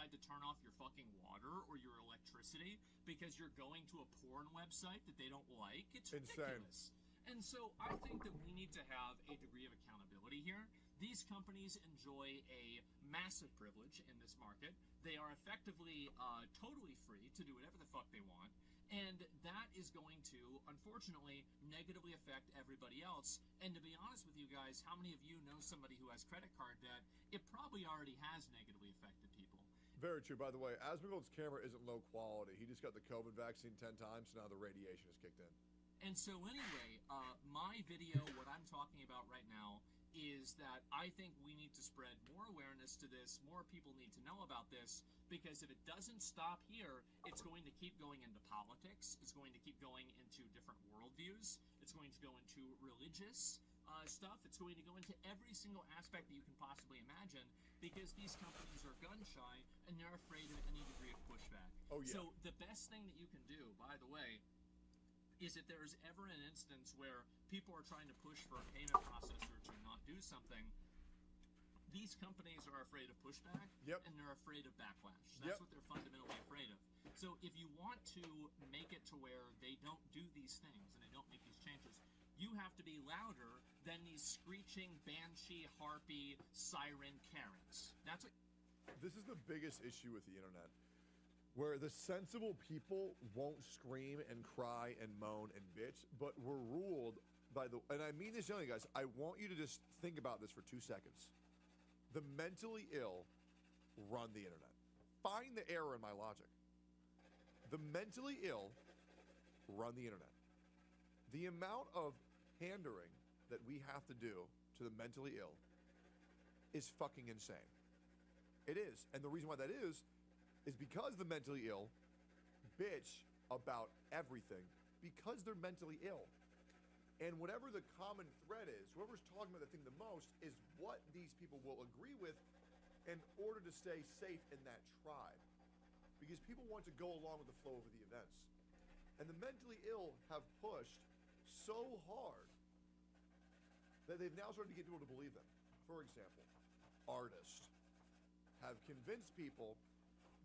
decide to turn off your fucking water or your electricity because you're going to a porn website that they don't like. It's ridiculous. And so I think that we need to have a degree of accountability here. These companies enjoy a massive privilege in this market. They are effectively totally free to do whatever the fuck they want. And that is going to, unfortunately, negatively affect everybody else. And to be honest with you guys, how many of you know somebody who has credit card debt? It probably already has negatively affected people. Very true. By the way, Asmongold's camera isn't low quality. He just got the COVID vaccine 10 times, so now the radiation has kicked in. And so anyway, my video, what I'm talking about right now, is that I think we need to spread more awareness to this. More people need to know about this, because if it doesn't stop here, it's going to keep going into politics. It's going to keep going into different worldviews. It's going to go into religious stuff. It's going to go into every single aspect that you can possibly imagine, because these companies are gun shy and they're afraid of any degree of pushback. Oh, yeah. So the best thing that you can do, by the way, is if there's ever an instance where people are trying to push for a payment processor to not do something, these companies are afraid of pushback, and they're afraid of backlash. That's what they're fundamentally afraid of. So if you want to make it to where they don't do these things and they don't make these changes, you have to be louder than these screeching, banshee, harpy, siren Karens. That's what... This is the biggest issue with the internet, where the sensible people won't scream and cry and moan and bitch, but we're ruled by the... And I mean this gently, guys. I want you to just think about this for 2 seconds. The mentally ill run the internet. Find the error in my logic. The mentally ill run the internet. The amount of pandering that we have to do to the mentally ill is fucking insane. It is. And the reason why that is because the mentally ill bitch about everything because they're mentally ill. And whatever the common thread is, whoever's talking about the thing the most is what these people will agree with in order to stay safe in that tribe. Because people want to go along with the flow of the events. And the mentally ill have pushed so hard that they've now started to get people to believe them. For example, artists have convinced people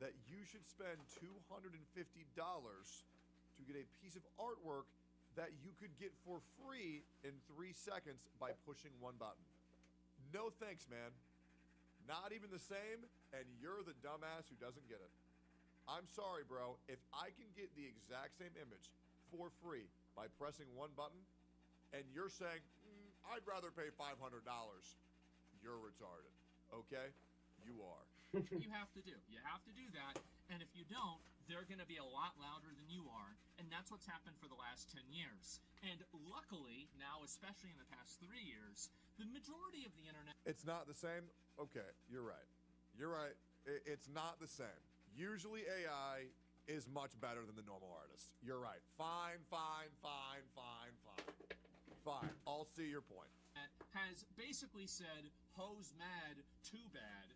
that you should spend $250 to get a piece of artwork that you could get for free in 3 seconds by pushing one button. No thanks, man. Not even the same, and you're the dumbass who doesn't get it. I'm sorry, bro. If I can get the exact same image for free by pressing one button, and you're saying, I'd rather pay $500, you're retarded, okay? You are. You have to do. You have to do that. And if you don't, they're going to be a lot louder than you are. And that's what's happened for the last 10 years. And luckily, now, especially in the past 3 years, the majority of the internet... It's not the same? Okay, you're right. You're right. It's not the same. Usually AI is much better than the normal artist. You're right. Fine. I'll see your point. Has basically said, hoes mad, too bad,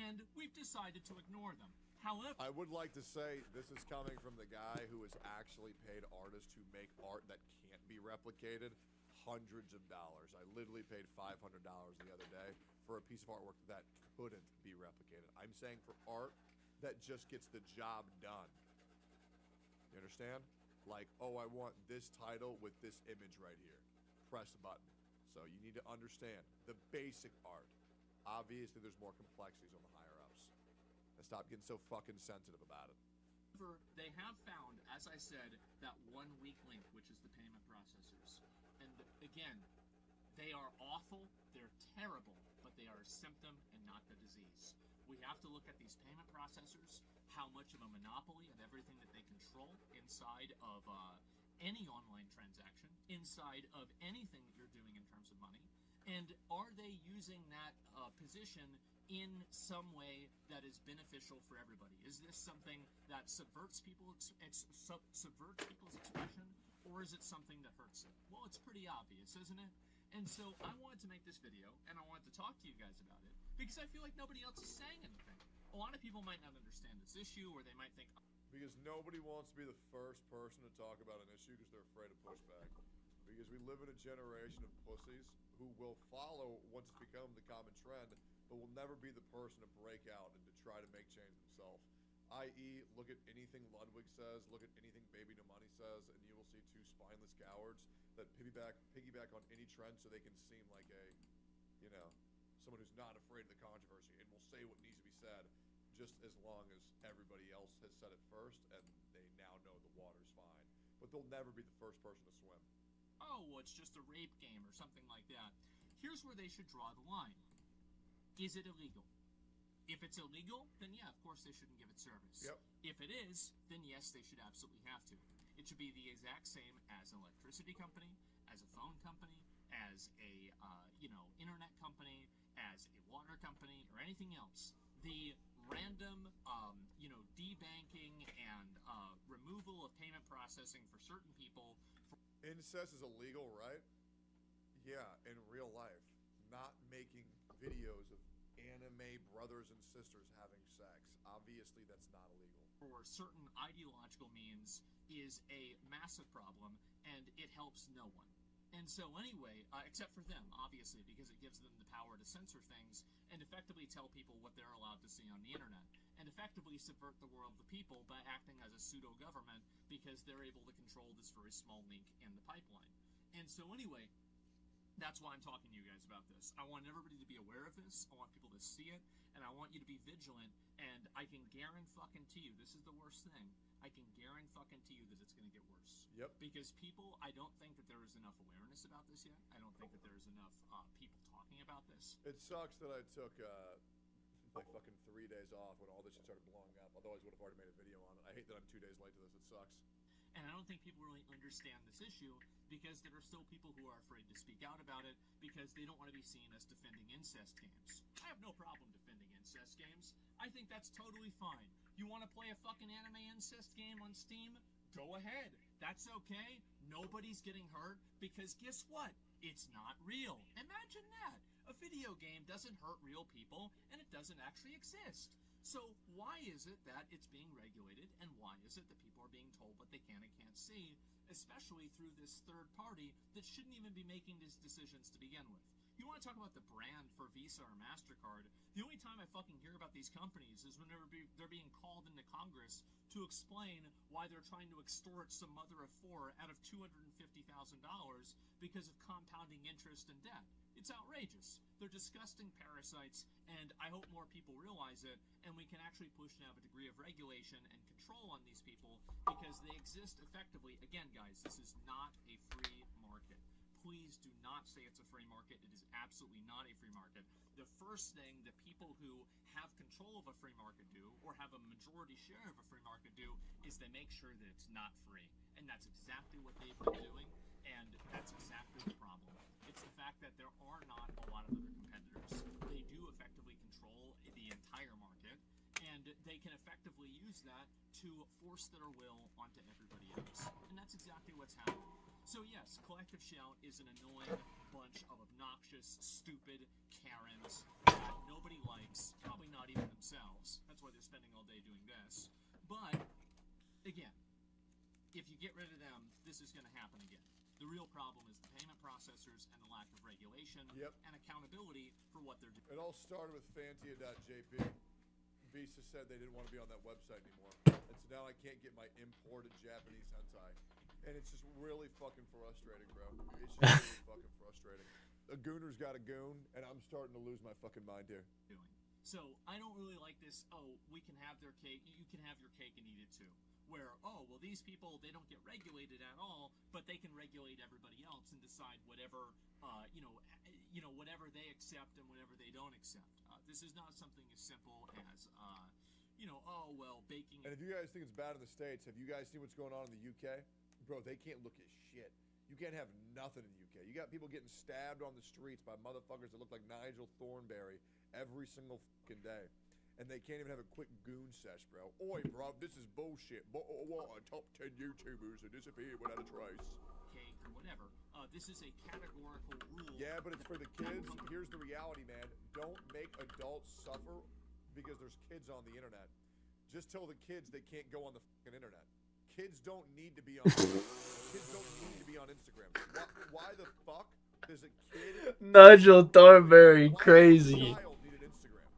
and we've decided to ignore them. However, I would like to say this is coming from the guy who has actually paid artists who make art that can't be replicated hundreds of dollars. I literally paid $500 the other day for a piece of artwork that couldn't be replicated. I'm saying for art that just gets the job done. You understand? Like, oh, I want this title with this image right here. Press a button. So you need to understand the basic art. Obviously, there's more complexities on the higher-ups. And stop getting so fucking sensitive about it. They have found, as I said, that one weak link, which is the payment processors. And again, they are awful, they're terrible, but they are a symptom and not the disease. We have to look at these payment processors, how much of a monopoly of everything that they control inside of any online transaction, inside of anything that you're doing in terms of money, and are they using that position in some way that is beneficial for everybody? Is this something that subverts people's expression, or is it something that hurts it? Well, it's pretty obvious, isn't it? And so I wanted to make this video, and I wanted to talk to you guys about it, because I feel like nobody else is saying anything. A lot of people might not understand this issue, or they might think... Because nobody wants to be the first person to talk about an issue because they're afraid of pushback. Because we live in a generation of pussies who will follow once it's become the common trend, but will never be the person to break out and to try to make change themselves. i.e., look at anything Ludwig says, look at anything Baby No Money says, and you will see two spineless cowards that piggyback on any trend so they can seem like a, you know, someone who's not afraid of the controversy and will say what needs to be said just as long as everybody else has said it first and they now know the water's fine. But they'll never be the first person to swim. Oh, well, it's just a rape game or something like that. Here's where they should draw the line. Is it illegal? If it's illegal, then yeah, of course they shouldn't give it service. Yep. If it is, then yes, they should absolutely have to. It should be the exact same as an electricity company, as a phone company, as a internet company, as a water company, or anything else. The random debanking and removal of payment processing for certain people. Incest is illegal, right? Yeah, in real life. Not making videos of anime brothers and sisters having sex. Obviously, that's not illegal. For certain ideological means is a massive problem, and it helps no one. And so anyway, except for them, obviously, because it gives them the power to censor things and effectively tell people what they're allowed to see on the internet, and effectively subvert the will of the people by acting as a pseudo-government because they're able to control this very small link in the pipeline. And so anyway, that's why I'm talking to you guys about this. I want everybody to be aware of this. I want people to see it, and I want you to be vigilant. And I can guarantee you, this is the worst thing. I can guarantee you that it's going to get worse. Yep. Because people, I don't think that there is enough awareness about this yet. I don't think that there is enough people talking about this. It sucks that I took like fucking 3 days off when all this shit started blowing up. Otherwise, I would have already made a video on it. I hate that I'm 2 days late to this. It sucks. And I don't think people really understand this issue because there are still people who are afraid to speak out about it because they don't want to be seen as defending incest games. I have no problem defending incest games. I think that's totally fine. You want to play a fucking anime incest game on Steam? Go ahead. That's okay. Nobody's getting hurt because guess what? It's not real. Imagine that. A video game doesn't hurt real people and it doesn't actually exist. So why is it that it's being regulated, and why is it that people are being told what they can and can't see, especially through this third party that shouldn't even be making these decisions to begin with? You want to talk about the brand for Visa or MasterCard? The only time I fucking hear about these companies is whenever they're being called into Congress to explain why they're trying to extort some mother of four out of $250,000 because of compounding interest and debt. It's outrageous. They're disgusting parasites, and I hope more people realize it, and we can actually push now a degree of regulation and control on these people because they exist effectively. Again, guys, this is not a free market. Please do not say it's a free market. It is absolutely not a free market. The first thing that people who have control of a free market do, or have a majority share of a free market do, is they make sure that it's not free. And that's exactly what they've been doing, and that's exactly the problem. It's the fact that there are not a lot of other competitors. They do effectively control the entire market, and they can effectively use that to force their will onto everybody else. And that's exactly what's happening. So yes, Collective Shout is an annoying bunch of obnoxious, stupid Karens that nobody likes, probably not even themselves. That's why they're spending all day doing this. But, again, if you get rid of them, this is going to happen again. The real problem is the payment processors and the lack of regulation and accountability for what they're doing. It all started with Fantia.jp. Visa said they didn't want to be on that website anymore. And so now I can't get my imported Japanese hentai. And it's just really fucking frustrating, bro. It's just really fucking frustrating. A gooner's got a goon, and I'm starting to lose my fucking mind here. So I don't really like this, we can have their cake, you can have your cake and eat it too. Where, these people, they don't get regulated at all, but they can regulate everybody else and decide whatever, whatever they accept and whatever they don't accept. This is not something as simple as, baking. And if you guys think it's bad in the States, have you guys seen what's going on in the UK? Bro, they can't look at shit. You can't have nothing in the UK. You got people getting stabbed on the streets by motherfuckers that look like Nigel Thornberry every single fucking day. And they can't even have a quick goon sesh, bro. Oi, bro, this is bullshit. Top 10 YouTubers that disappeared without a trace. Cake or whatever. This is a categorical rule. Yeah, but it's for the kids. Here's the reality, man. Don't make adults suffer because there's kids on the internet. Just tell the kids they can't go on the fucking internet. Kids don't need to be on kids don't need to be on Instagram. Why the fuck does a kid Nigel Thornberry crazy. Child need an Instagram?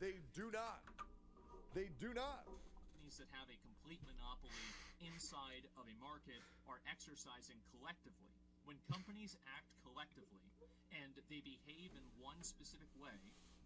They do not. They do not. companies that have a complete monopoly inside of a market are exercising collectively. When companies act collectively and they behave in one specific way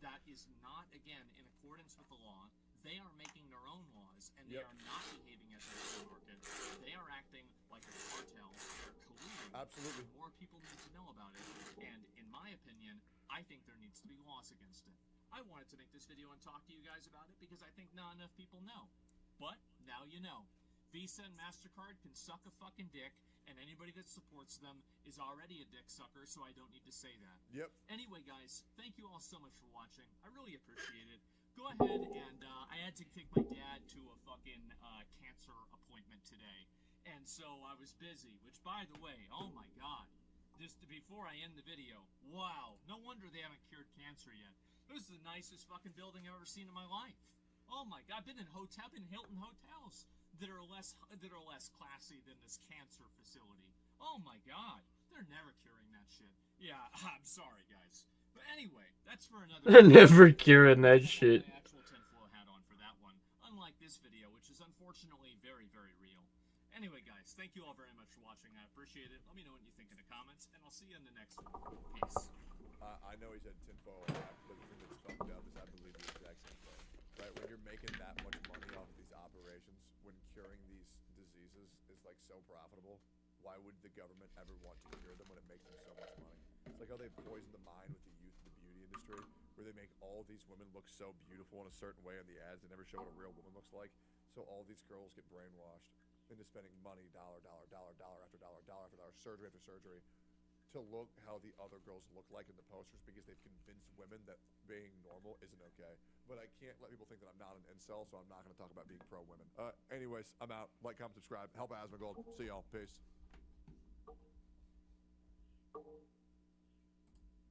that is not, again, in accordance with the law, they are making their own laws, and they are not behaving as their own market. They are acting like a cartel. They're colluding. Absolutely. More people need to know about it, and in my opinion, I think there needs to be laws against it. I wanted to make this video and talk to you guys about it because I think not enough people know. But now you know. Visa and MasterCard can suck a fucking dick, and anybody that supports them is already a dick sucker, so I don't need to say that. Yep. Anyway, guys, thank you all so much for watching. I really appreciate it. Go ahead and I had to take my dad to a fucking cancer appointment today, and so I was busy, which, by the way, oh my god, just before I end the video, wow, no wonder they haven't cured cancer yet. This is the nicest fucking building I've ever seen in my life. Oh my god, I've been in Hilton hotels that are less classy than this cancer facility. Oh my god, they're never curing that shit. Yeah, I'm sorry guys. But anyway, that's for another They're never curing that shit. My actual tinfoil hat on for that one, unlike this video, which is unfortunately very, very real. Anyway guys, thank you all very much for watching. I appreciate it. Let me know what you think in the comments, and I'll see you in the next one. Peace. I know he said tinfoil hat, but the thing that's fucked up is I believe the exact same thing. Right? When you're making that much money off of these operations, when curing these diseases is like so profitable, why would the government ever want to cure them when it makes them so much money? It's like how they poison the mind with the youth of the beauty industry, where they make all these women look so beautiful in a certain way in the ads. They never show what a real woman looks like. So all these girls get brainwashed into spending money, dollar after dollar, surgery after surgery, to look how the other girls look like in the posters because they've convinced women that being normal isn't okay. But I can't let people think that I'm not an incel, so I'm not going to talk about being pro-women. Anyways, I'm out. Like, comment, subscribe. Help Asmongold. See y'all. Peace.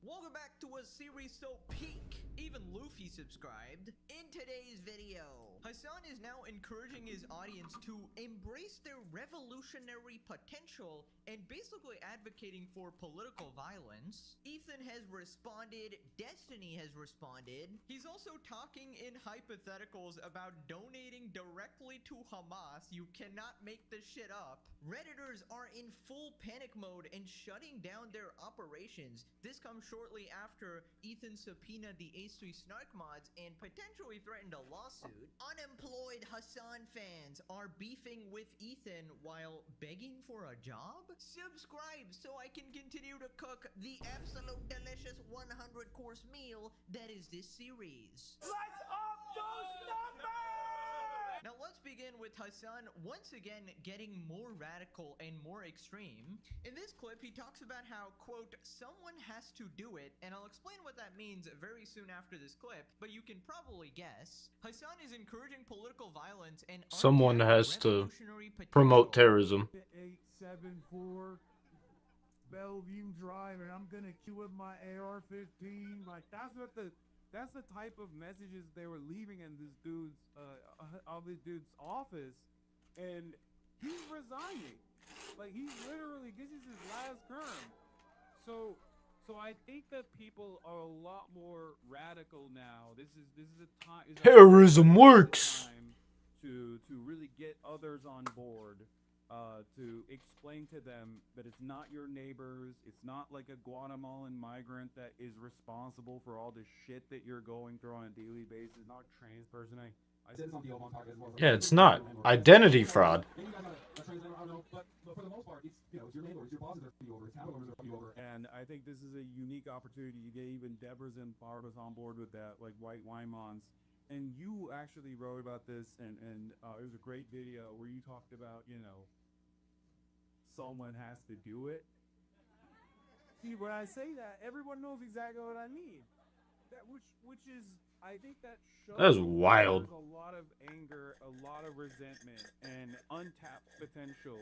Welcome back to a series so peak, even Luffy subscribed. In today's video, Hassan is now encouraging his audience to embrace their revolutionary potential and basically advocating for political violence. Ethan has responded, Destiny has responded. He's also talking in hypotheticals about donating directly to Hamas. You cannot make this shit up. Redditors are in full panic mode and shutting down their operations. This comes shortly after Ethan subpoenaed the Ace3 Snark mods and potentially threatened a lawsuit. Unemployed Hassan fans are beefing with Ethan while begging for a job? Subscribe so I can continue to cook the absolute delicious 100-course meal that is this series. Let's up those numbers! Now let's begin with Hassan once again getting more radical and more extreme. In this clip, he talks about how, quote, someone has to do it, and I'll explain what that means very soon after this clip, but you can probably guess. Hassan is encouraging political violence and Someone has to revolutionary promote potential. terrorism. 874 Bellevue Drive, and I'm gonna queue up my AR-15. Like that's the type of messages they were leaving in this dude's office, and he's resigning. Like he's literally, this is his last term. So I think that people are a lot more radical now. This is a time. Terrorism works. To really get others on board. To explain to them that it's not your neighbors, it's not like a Guatemalan migrant that is responsible for all the shit that you're going through on a daily basis, not a trans person. I said something on target as well. Yeah, it's not. Identity fraud. But for the most part, it's, you know, it's your neighbors, your bosses are fucking you over, it's family members are fucking you over. And I think this is a unique opportunity to get even Deborah's and Barbara's on board with that, like White Wymons. And you actually wrote about this, and it was a great video where you talked about, you know, someone has to do it. See, when I say that, everyone knows exactly what I mean. That which is, I think that shows That's wild. there's a lot of anger, a lot of resentment, and untapped potential.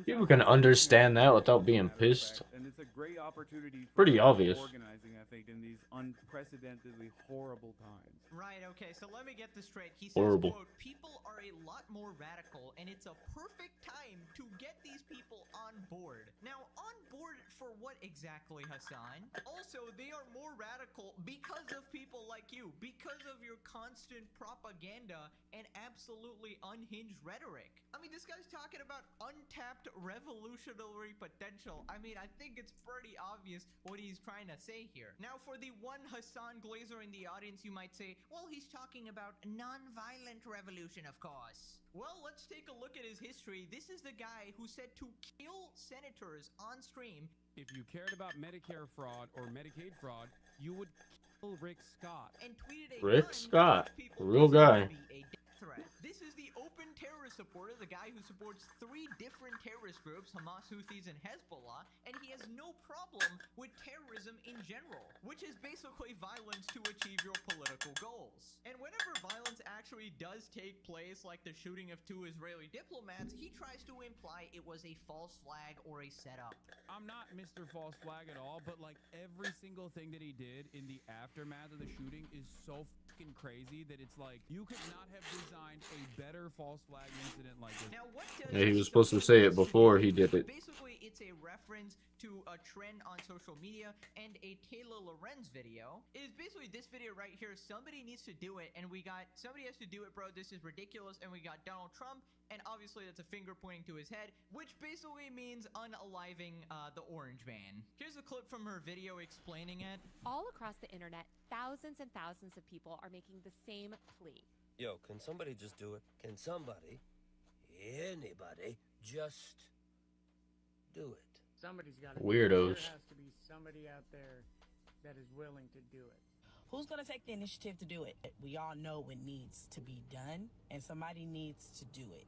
People can understand that without being pissed. And it's a great opportunity for Pretty obvious. organizing, I think, in these unprecedentedly horrible times. Right, okay, so let me get this straight. He says, Horrible. quote, people are a lot more radical, and it's a perfect time to get these people on board. Now, on board for what exactly, Hassan? Also, they are more radical because of people like you, because of your constant propaganda and absolutely unhinged rhetoric. I mean, this guy's talking about untapped revolutionary potential. I mean, I think it's pretty obvious what he's trying to say here. Now, for the one Hassan Glazer in the audience, you might say, well, he's talking about non-violent revolution, of course. Well, let's take a look at his history. This is the guy who said to kill senators on stream. If you cared about Medicare fraud or Medicaid fraud, you would kill Rick Scott. And tweeted a Rick gun Scott, to people real guy. to be a death threat. This is the open terrorist supporter, the guy who supports 3 different terrorist groups, Hamas, Houthis, and Hezbollah, and he has no problem with terrorism in general, which is basically violence to achieve your political goals. And whenever violence actually does take place, like the shooting of 2 Israeli diplomats, he tries to imply it was a false flag or a setup. I'm not Mr. False Flag at all, but like every single thing that he did in the aftermath of the shooting is so fucking crazy that it's like you could not have designed a better false flag incident like this. Now, what does Yeah, he was supposed to say it before he did it. Basically, it's a reference to a trend on social media, and a Taylor Lorenz video is basically this video right here. Somebody needs to do it, and somebody has to do it, bro. This is ridiculous. And we got Donald Trump, and obviously that's a finger pointing to his head, which basically means unaliving the orange man. Here's a clip from her video explaining it. All across the internet, thousands and thousands of people are making the same plea. Yo, can somebody just do it? Can somebody, anybody, just do it? Somebody's got to. Weirdos. There has to be somebody out there that is willing to do it. Who's going to take the initiative to do it? We all know it needs to be done, and somebody needs to do it.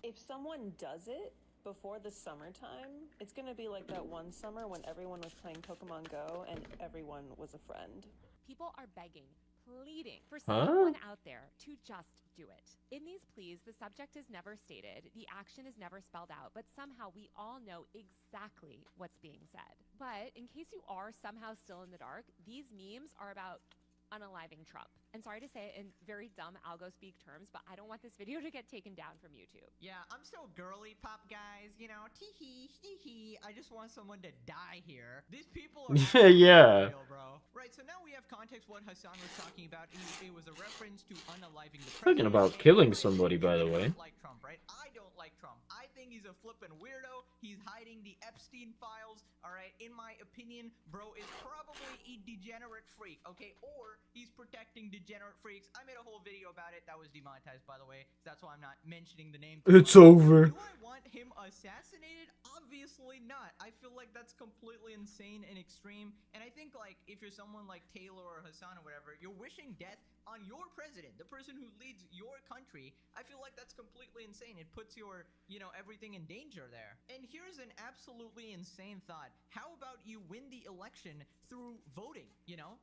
If someone does it before the summertime, it's going to be like that one summer when everyone was playing Pokemon Go and everyone was a friend. People are begging, pleading for someone out there to just do it. In these pleas, the subject is never stated, the action is never spelled out, but somehow we all know exactly what's being said. But in case you are somehow still in the dark, these memes are about unaliving Trump. And sorry to say it in very dumb algo speak terms, but I don't want this video to get taken down from YouTube. Yeah, I'm so girly pop, guys. You know, tee-hee, hee-hee. I just want someone to die here. These people are Yeah. real, bro. Right, so now we have context what Hassan was talking about. It was a reference to unaliving the president. Talking about killing somebody, by the way. Like Trump, right? I don't like Trump. I think he's a flippin' weirdo. He's hiding the Epstein files. All right, in my opinion, bro is probably a degenerate freak, okay? Or he's protecting degenerate freaks. I made a whole video about it that was demonetized, by the way. That's why I'm not mentioning the name. It's over. Do I want him assassinated? Obviously not. I feel like that's completely insane and extreme. And I think, like, if you're someone like Taylor or Hassan or whatever, you're wishing death on your president, the person who leads your country. I feel like that's completely insane. It puts your, everything in danger there. And here's an absolutely insane thought. How about you win the election through voting,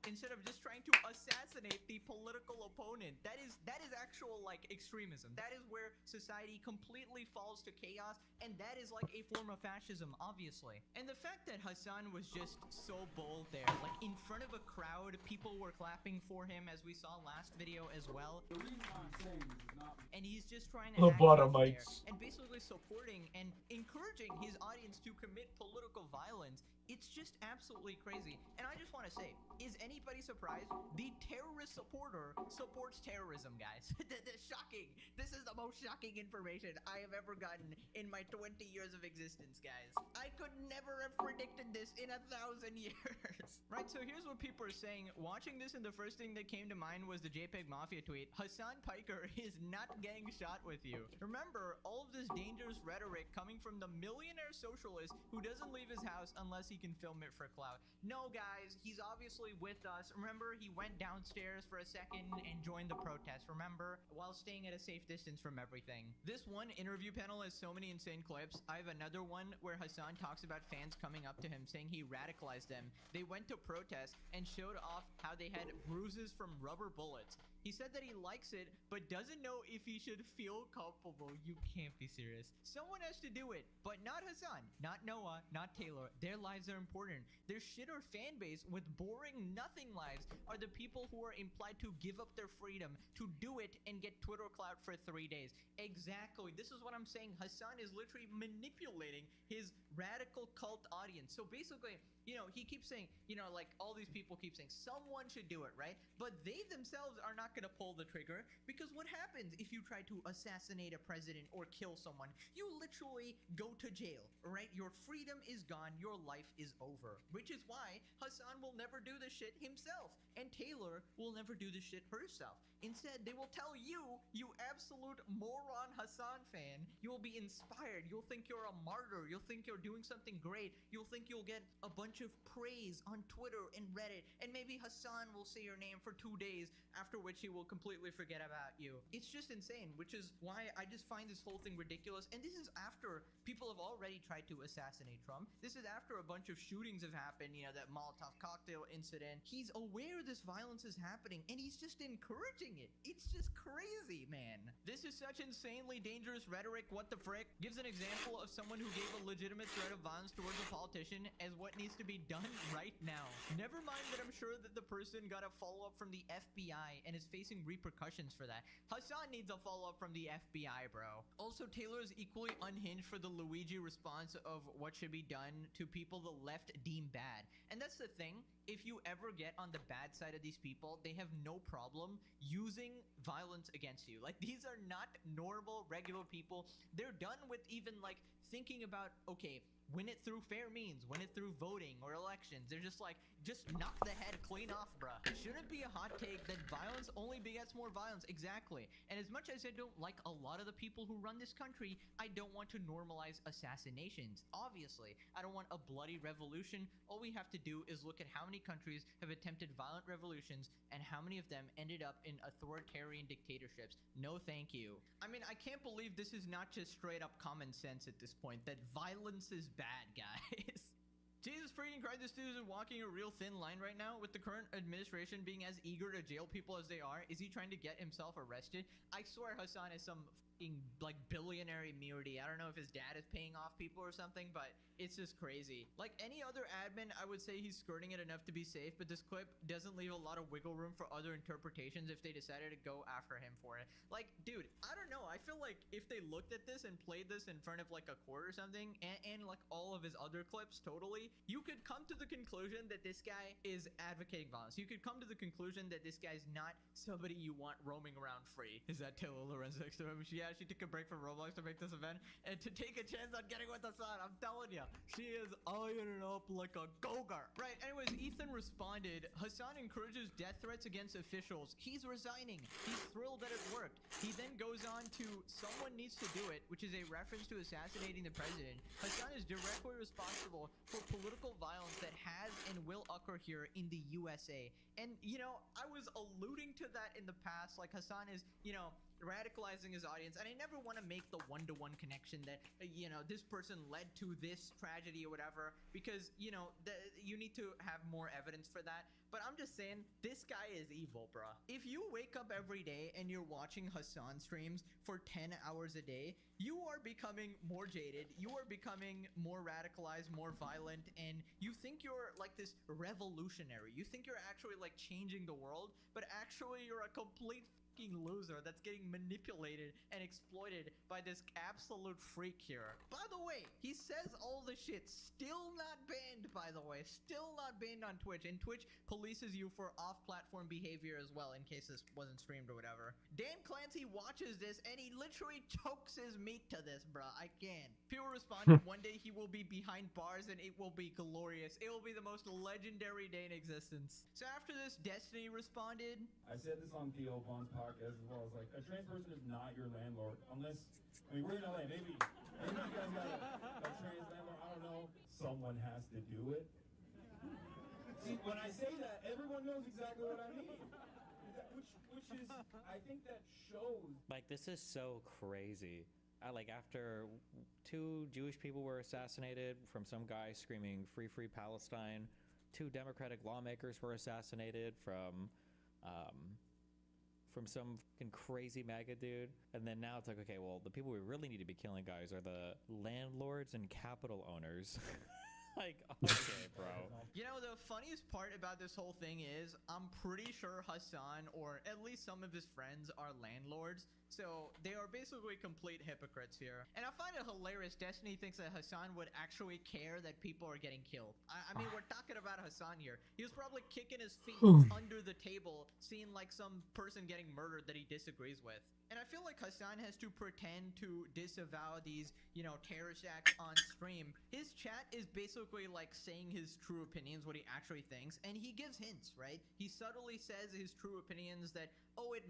instead of just trying to assassinate the political opponent? That is actual, like, extremism. That is where society completely falls to chaos, and that is like a form of fascism, obviously. And the fact that Hassan was just so bold there, like in front of a crowd, people were clapping for him, as we saw last video as well. And he's just trying to act out there and basically supporting and encouraging his audience to commit political violence. It's just absolutely crazy. And I just want to say, is anybody surprised? The terrorist supporter supports terrorism, guys. That's shocking. This is the most shocking information I have ever gotten in my 20 years of existence, guys. I could never have predicted this in 1,000 years. Right, so here's what people are saying. Watching this, and the first thing that came to mind was the JPEG Mafia tweet. Hassan Piker is not getting shot with you. Remember, all of this dangerous rhetoric coming from the millionaire socialist who doesn't leave his house unless he can film it for clout. No, guys, he's obviously with us. Remember, he went downstairs for a second and joined the protest, remember? While staying at a safe distance from everything. This one interview panel has so many insane clips. I have another one where Hassan talks about fans coming up to him saying he radicalized them. They went to protest and showed off how they had bruises from rubber bullets. He said that he likes it, but doesn't know if he should feel culpable. You can't be serious. Someone has to do it, but not Hassan, not Noah, not Taylor. Their lives are important. Their shitter fan base with boring nothing lives are the people who are implied to give up their freedom to do it and get Twitter clout for 3 days. Exactly. This is what I'm saying. Hassan is literally manipulating his radical cult audience. So basically, you know, he keeps saying, you know, like all these people keep saying someone should do it, right? But they themselves are not going to pull the trigger, because what happens if you try to assassinate a president or kill someone? You literally go to jail, right? Your freedom is gone. Your life is over, which is why Hassan will never do this shit himself, and Taylor will never do this shit herself. Instead, they will tell you, you absolute moron Hassan fan, you will be inspired. You'll think you're a martyr. You'll think you're doing something great. You'll think you'll get a bunch of praise on Twitter and Reddit, and maybe Hassan will say your name for 2 days, after which he will completely forget about you. It's just insane, which is why I just find this whole thing ridiculous. And this is after people have already tried to assassinate Trump. This is after a bunch of shootings have happened, you know, that Molotov cocktail incident. He's aware this violence is happening, and he's just encouraging it. It's just crazy, man. This is such insanely dangerous rhetoric. What the frick? Gives an example of someone who gave a legitimate threat of violence towards a politician as what needs to be done right now. Never mind that I'm sure that the person got a follow-up from the FBI and is facing repercussions for that. Hassan needs a follow-up from the FBI, bro. Also, Taylor is equally unhinged for the Luigi response of what should be done to people the left deem bad. And that's the thing. If you ever get on the bad side of these people, they have no problem using violence against you. Like, these are not normal, regular people. They're done with even, like, thinking about, okay, win it through fair means, win it through voting or elections. They're just like, just knock the head clean off, bruh. It shouldn't be a hot take that violence only begets more violence. Exactly. And as much as I don't like a lot of the people who run this country, I don't want to normalize assassinations. Obviously, I don't want a bloody revolution. All we have to do is look at how many countries have attempted violent revolutions and how many of them ended up in authoritarian dictatorships. No thank you. I mean, I can't believe this is not just straight up common sense at this point, that violence is bad, guys. Jesus freaking Christ, this dude is walking a real thin line right now with the current administration being as eager to jail people as they are. Is he trying to get himself arrested? I swear Hassan is some fucking like billionaire immunity. I don't know if his dad is paying off people or something, but it's just crazy. Like any other admin, I would say he's skirting it enough to be safe, but this clip doesn't leave a lot of wiggle room for other interpretations if they decided to go after him for it. Like, dude, I don't know. I feel like if they looked at this and played this in front of like a court or something, and like all of his other clips totally, you could come to the conclusion that this guy is advocating violence. You could come to the conclusion that this guy's not somebody you want roaming around free. Is that Taylor Lorenz next to him? Yeah, she took a break from Roblox to make this event and to take a chance on getting with Hassan. I'm telling you, she is eyeing it up like a go-gurt. Right, anyways, Ethan responded, Hassan encourages death threats against officials. He's resigning. He's thrilled that it worked. He then goes on to, someone needs to do it, which is a reference to assassinating the president. Hassan is directly responsible for political violence that has and will occur here in the USA. And, you know, I was alluding to that in the past, like Hassan is, you know, radicalizing his audience, and I never want to make the one-to-one connection that, you know, this person led to this tragedy or whatever, because, you know, you need to have more evidence for that. But I'm just saying, this guy is evil, bruh. If you wake up every day and you're watching Hassan streams for 10 hours a day, you are becoming more jaded, you are becoming more radicalized, more violent, and you think you're like this revolutionary. You think you're actually like changing the world, but actually you're a complete loser that's getting manipulated and exploited by this absolute freak here. By the way, he says all the shit, still not banned, by the way, still not banned on Twitch, and Twitch polices you for off-platform behavior as well, in case this wasn't streamed or whatever. Dan Clancy watches this and he literally chokes his meat to this, bruh. I can't. People responded, one day he will be behind bars and it will be glorious. It will be the most legendary day in existence. So after this, Destiny responded, I said this on P.O. Vaughn's podcast as well. It's like, a trans person is not your landlord unless, I mean, we're in LA, maybe you guys got a trans landlord, I don't know. Someone has to do it. See, when I say that, everyone knows exactly what I mean. Which is, I think that shows. Like, this is so crazy. Like, after 2 Jewish people were assassinated from some guy screaming, free, free Palestine, 2 Democratic lawmakers were assassinated from from some fucking crazy MAGA dude. And then now it's like, okay, well, the people we really need to be killing, guys, are the landlords and capital owners. Like, okay, bro. You know, the funniest part about this whole thing is I'm pretty sure Hassan, or at least some of his friends, are landlords. So they are basically complete hypocrites here. And I find it hilarious Destiny thinks that Hassan would actually care that people are getting killed. I mean, we're talking about Hassan here. He was probably kicking his feet under the table, seeing like some person getting murdered that he disagrees with. And I feel like Hassan has to pretend to disavow these, you know, terrorist acts on stream. His chat is basically like saying his true opinions, what he actually thinks, and he gives hints, right? He subtly says his true opinions that, oh, it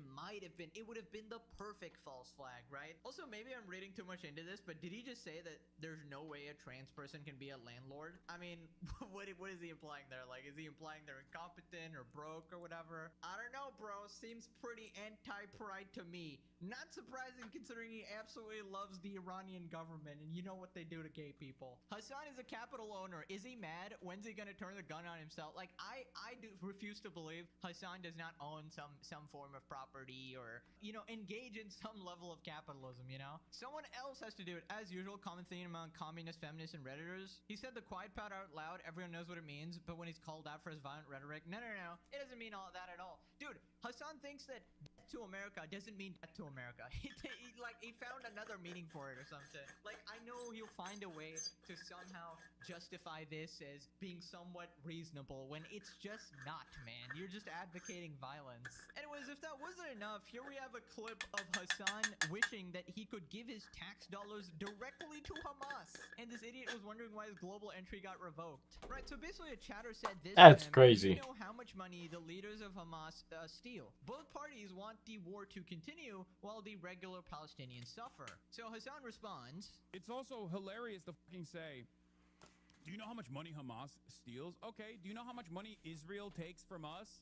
would have been the perfect false flag, right? Also, maybe I'm reading too much into this, but did he just say that there's no way a trans person can be a landlord? I mean, what is he implying there? Like, is he implying they're incompetent or broke or whatever? I don't know, bro. Seems pretty anti-pride to me. Not surprising considering he absolutely loves the Iranian government and you know what they do to gay people. Hassan is a capital owner. Is he mad? When's he gonna turn the gun on himself? Like, I do refuse to believe Hassan does not own some form of property or, you know, engage in some level of capitalism, you know? Someone else has to do it. As usual, common theme among communist, feminists, and Redditors. He said the quiet part out loud, everyone knows what it means, but when he's called out for his violent rhetoric, no, it doesn't mean all that at all. Dude, Hassan thinks that death to America doesn't mean death to America. He found another meaning for it or something. Like, I know he'll find a way to somehow justify this as being somewhat reasonable when it's just not, man. You're just advocating violence. Anyways, if that wasn't enough, here we have a clip of Hassan wishing that he could give his tax dollars directly to Hamas. And this idiot was wondering why his global entry got revoked. Right, so basically a chatter said this. That's crazy. You know how much money the leaders of Hamas steal. Both parties want the war to continue while the regular Palestinians suffer. So Hassan responds, It's also hilarious to fucking say, do you know how much money Hamas steals? Okay, do you know how much money Israel takes from us?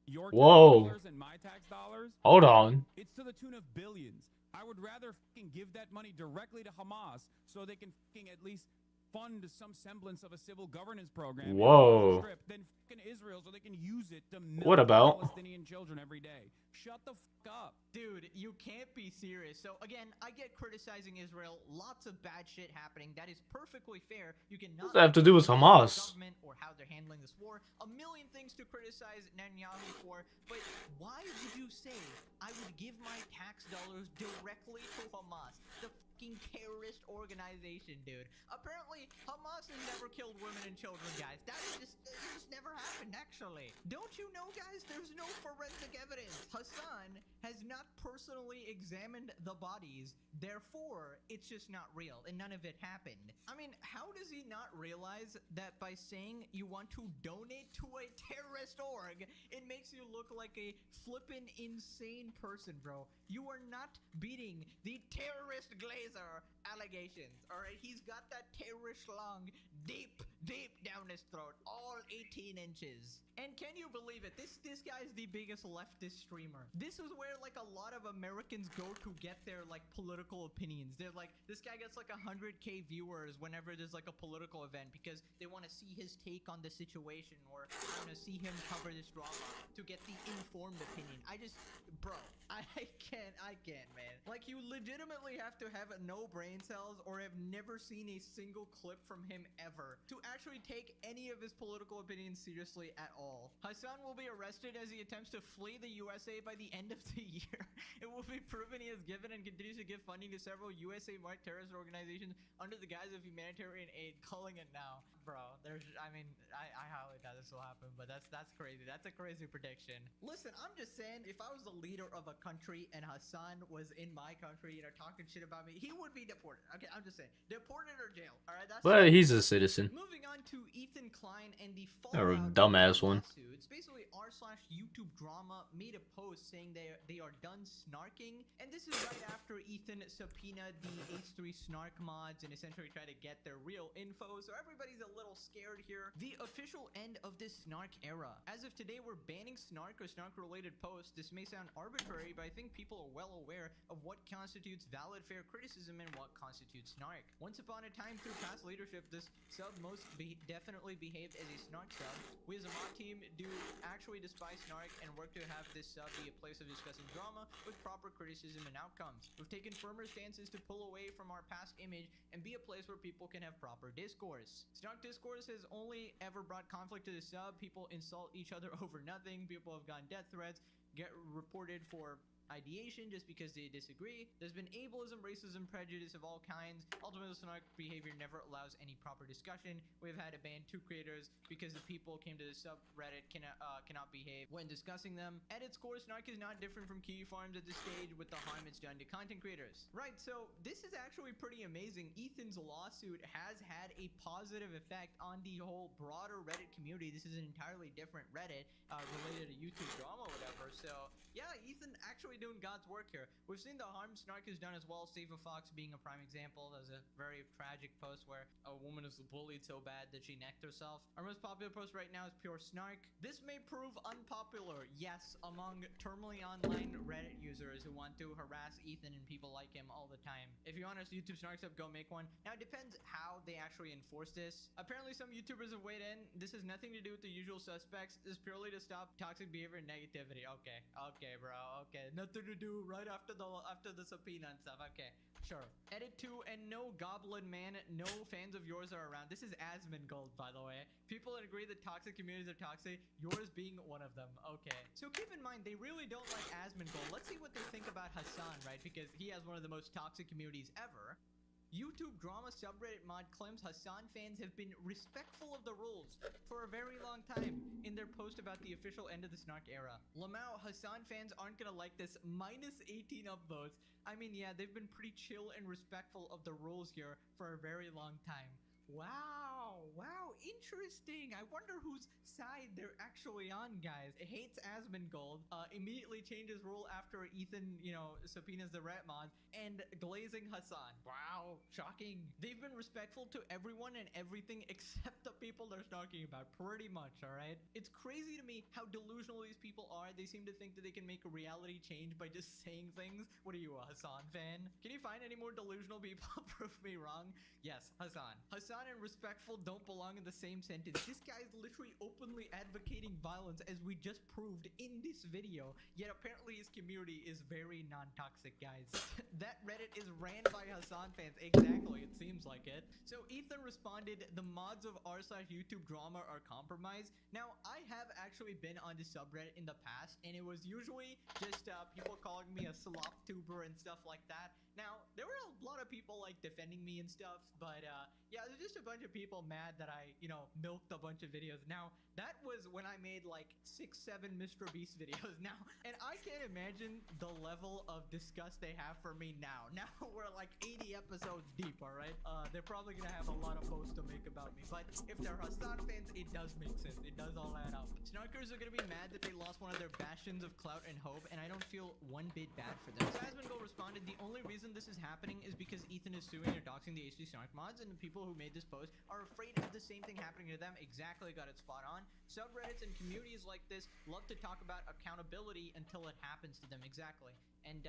Your tax dollars and my tax dollars? Hold on. It's to the tune of billions. I would rather fucking give that money directly to Hamas so they can fucking at least fund some semblance of a civil governance program Whoa. than fucking Israel so they can use it to What about Palestinian children every day. Shut the fuck up. Dude, you can't be serious. So again, I get criticizing Israel. Lots of bad shit happening. That is perfectly fair. You can not What does that have to do with Hamas? Government or how they're handling this war. A million things to criticize Netanyahu for. But why would you say I would give my tax dollars directly to Hamas? The fucking terrorist organization, dude. Apparently, Hamas has never killed women and children, guys. That just never happened, actually. Don't you know, guys? There's no forensic evidence. Hassan has not personally examined the bodies. Therefore, it's just not real, and none of it happened. I mean, how does he not realize that by saying you want to donate to a terrorist org, it makes you look like a flippin' insane person, bro? You are not beating the terrorist Glazer allegations, alright? He's got that terrorist lung deep down his throat, all 18 inches. And can you believe it? This guy is the biggest leftist streamer. This is where like a lot of Americans go to get their like political opinions. They're like, this guy gets like 100K viewers whenever there's like a political event because they want to see his take on the situation or want to see him cover this drama to get the informed opinion. Bro, I can't, man. Like, you legitimately have to have no brain cells or have never seen a single clip from him ever to actually take any of his political opinions seriously at all. Hassan will be arrested as he attempts to flee the USA by the end of the year. It will be proven he has given and continues to give funding to several USA-marked terrorist organizations under the guise of humanitarian aid, calling it now. Bro, I highly doubt this will happen, but that's crazy. That's a crazy prediction. Listen, I'm just saying, if I was the leader of a country and Hassan was in my country, you know, talking shit about me, he would be deported. Okay, I'm just saying, deported or jail. All right, that's. But he's a citizen. Moving on to Ethan Klein and the Or fallout dumbass one. It's basically r/YouTube drama made a post saying they are done snarking, and this is right after Ethan subpoena the H3 snark mods and essentially try to get their real info, so everybody's a little scared here. The official end of this snark era. As of today, we're banning snark or snark-related posts. This may sound arbitrary, but I think people are well aware of what constitutes valid, fair criticism and what constitutes snark. Once upon a time, through past leadership, this sub definitely behaved as a snark sub. We as a mod team do actually despise snark and work to have this sub be a place of discussing drama with proper criticism and outcomes. We've taken firmer stances to pull away from our past image and be a place where people can have proper discourse. Snark discourse has only ever brought conflict to the sub. People insult each other over nothing. People have gotten death threats, get reported for ideation just because they disagree. There's been ableism, racism, prejudice of all kinds. Ultimately, snark behavior never allows any proper discussion. We've had to ban 2 creators because the people came to the subreddit cannot behave when discussing them. At its core, snark is not different from key farms at this stage with the harm it's done to content creators. Right, so this is actually pretty amazing. Ethan's lawsuit has had a positive effect on the whole broader Reddit community. This is an entirely different Reddit related to YouTube drama or whatever. So yeah, Ethan actually doing God's work here. We've seen the harm snark has done as well. Save a Fox being a prime example. There's a very tragic post where a woman is bullied so bad that she necked herself. Our most popular post right now is pure snark. This may prove unpopular, yes, among terminally online Reddit users who want to harass Ethan and people like him all the time. If you want us YouTube snark sub, go make one. Now it depends how they actually enforce this. Apparently some YouTubers have weighed in. This has nothing to do with the usual suspects. This is purely to stop toxic behavior and negativity. Okay, bro. Okay, nothing to do right after the subpoena and stuff. Okay, sure. Edit 2 and no goblin man, no fans of yours are around. This is Asmongold, by the way. People agree that toxic communities are toxic, yours being one of them. Okay, so keep in mind they really don't like Asmongold. Let's see what they think about Hassan, right? Because he has one of the most toxic communities ever. YouTube drama subreddit mod claims Hassan fans have been respectful of the rules for a very long time in their post about the official end of the snark era. Lamau, Hassan fans aren't gonna like this. Minus 18 upvotes. I mean, yeah, they've been pretty chill and respectful of the rules here for a very long time. Wow, interesting. I wonder whose side they're actually on, guys. It hates Asmongold, immediately changes rule after Ethan, subpoenas the ret mod, and glazing Hassan. Wow, shocking. They've been respectful to everyone and everything except the people they're talking about, pretty much, alright? It's crazy to me how delusional these people are. They seem to think that they can make a reality change by just saying things. What are you, a Hassan fan? Can you find any more delusional people? Prove me wrong. Yes, Hassan and respectful don't belong in the same sentence. This guy is literally openly advocating violence as we just proved in this video. Yet apparently his community is very non-toxic, guys. That Reddit is ran by Hassan fans. Exactly, it seems like it. So Ethan responded, the mods of r/YouTube drama are compromised. Now, I have actually been on this subreddit in the past, and it was usually just people calling me a slop tuber and stuff like that. Now, there were a lot of people like defending me and stuff, but yeah, there's just a bunch of people mad that I, milked a bunch of videos. Now, that was when I made like 6-7 Mr. Beast videos now, and I can't imagine the level of disgust they have for me now. Now we're like 80 episodes deep, all right? They're probably gonna have a lot of posts to make about me, but if they're Hassan fans, it does make sense. It does all add up. Snarkers are gonna be mad that they lost one of their bastions of clout and hope, and I don't feel one bit bad for them. Asmongold responded, the only reason this is happening is because Ethan is suing or doxing the HD Snark mods, and the people who made this post are afraid of the same thing happening to them. Exactly, got it spot on. Subreddits and communities like this love to talk about accountability until it happens to them. Exactly. And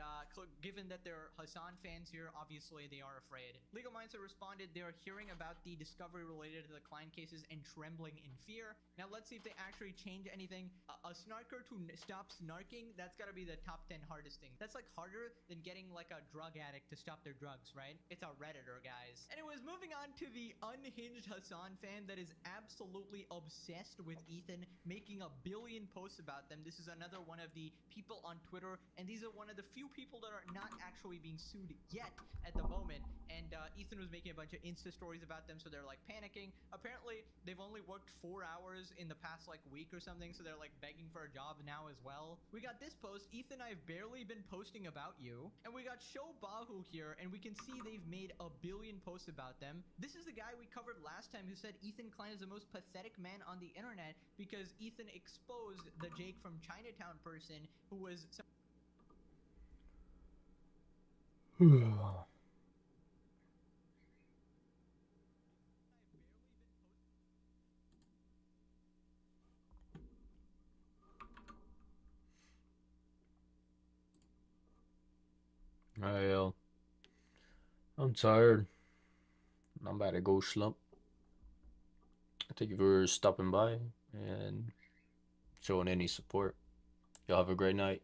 given that they're Hassan fans here, obviously they are afraid. Legal Mindset responded, they are hearing about the discovery related to the client cases and trembling in fear. Now let's see if they actually change anything. A snarker to stop snarking, that's gotta be the top 10 hardest thing. That's like harder than getting like a drug addict to stop their drugs, right? It's a Redditor, guys. Anyways, moving on to the unhinged Hassan fan that is absolutely obsessed with Ethan, making a billion posts about them. This is another one of the people on Twitter, and these are one of the few people that are not actually being sued yet at the moment. And Ethan was making a bunch of Insta stories about them, so they're like panicking. Apparently, they've only worked 4 hours in the past like week or something, so they're like begging for a job now as well. We got this post, Ethan, I've barely been posting about you. And we got Show Bahu here, and we can see they've made a billion posts about them. This is the guy we covered last time who said Ethan Klein is the most pathetic man on the internet because Ethan exposed the Jake from Chinatown person who was Well, I'm tired. I'm about to go slump. Thank you for stopping by and showing any support. Y'all have a great night.